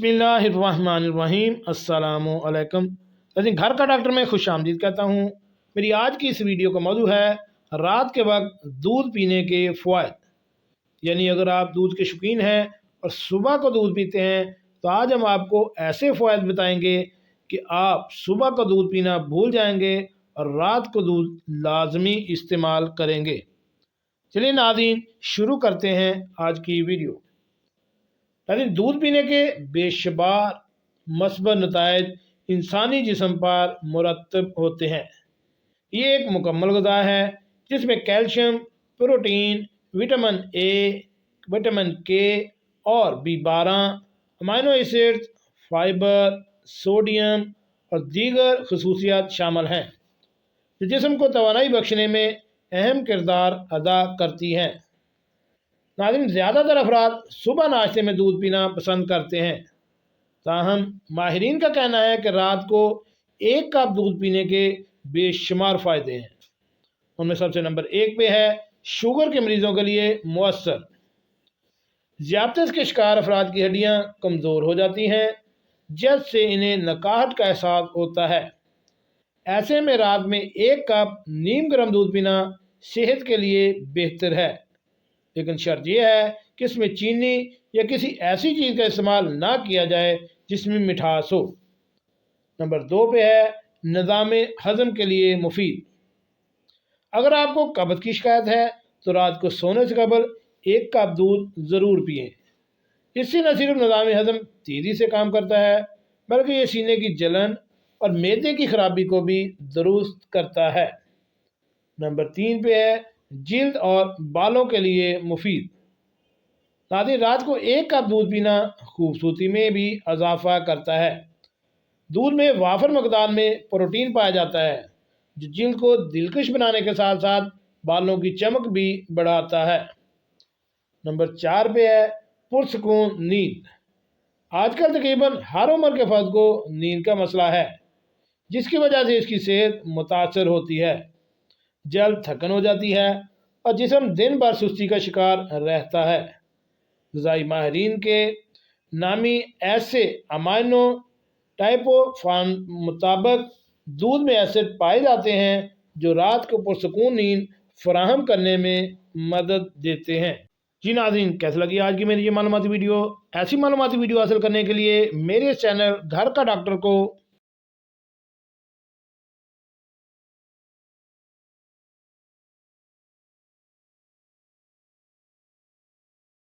बिस्मिल्लाहिर्रहमानिर्रहीम। अस्सलाम वालेकुम। लेकिन घर का डॉक्टर में खुश आमदीद कहता हूँ। मेरी आज की इस वीडियो का मौजू है रात के वक्त दूध पीने के फ़वाइद। यानी अगर आप दूध के शौकीन हैं और सुबह को दूध पीते हैं तो आज हम आपको ऐसे फ़वाइद बताएंगे कि आप सुबह को दूध पीना भूल जाएंगे और रात को दूध लाजमी इस्तेमाल करेंगे। चलिए नाज़रीन, शुरू करते हैं आज की वीडियो। लेकिन दूध पीने के बेशुमार मस्बत नताइज इंसानी जिस्म पर मुरतब होते हैं। ये एक मुकम्मल ग़िज़ा है जिसमें calcium, protein, vitamin A, vitamin के और B12, amino acids, fibre, sodium और दीगर खसूसियात शामिल हैं जो जिस्म को तवानाई बख्शने में अहम किरदार अदा करती हैं। नाज़रीन, ज़्यादातर अफराद सुबह नाश्ते में दूध पीना पसंद करते हैं, ताहम माहिरीन का कहना है कि रात को एक कप दूध पीने के बेशुमार फ़ायदे हैं। उनमें सबसे नंबर 1 पे है शुगर के मरीज़ों के लिए मुअस्सर। ज़ियादत के शिकार अफराद की हड्डियाँ कमज़ोर हो जाती हैं जिससे इन्हें नकाहट का एहसास होता है। ऐसे में रात में 1 कप नीम गर्म दूध पीना सेहत के लिए बेहतर है, लेकिन शर्त यह है कि इसमें चीनी या किसी ऐसी चीज़ का इस्तेमाल ना किया जाए जिसमें मिठास हो। नंबर 2 पे है निज़ाम हज़म के लिए मुफीद। अगर आपको कब्ज़ की शिकायत है तो रात को सोने से कबल 1 कप दूध ज़रूर पिएँ। इससे न सिर्फ निज़ाम हज़म तेज़ी से काम करता है बल्कि ये सीने की जलन और मैदे की खराबी को भी दुरुस्त करता है। नंबर 3 पे है जिल्द और बालों के लिए मुफीद। नाज़रीन, रात को 1 कप दूध पीना खूबसूरती में भी इजाफा करता है। दूध में वाफर मकदार में प्रोटीन पाया जाता है जो जिल्द को दिलकश बनाने के साथ साथ बालों की चमक भी बढ़ाता है। नंबर 4 पे है पुरसकून नींद। आजकल तकरीबन हर उम्र के फर्द को नींद का मसला है जिसकी वजह से इसकी सेहत मुतासर होती है, जल्द थकन हो जाती है और जिस्म दिन भर सुस्ती का शिकार रहता है। ग़िज़ाई माहिरीन के नामी ऐसे अमाइनो टाइपोफान मुताबिक दूध में एसिड पाए जाते हैं जो रात को पुरसकून नींद फराहम करने में मदद देते हैं। जी नाज़रीन, कैसे लगी आज की मेरी ये मालूमाती वीडियो? ऐसी मालूमाती वीडियो हासिल करने के लिए मेरे चैनल घर का डॉक्टर को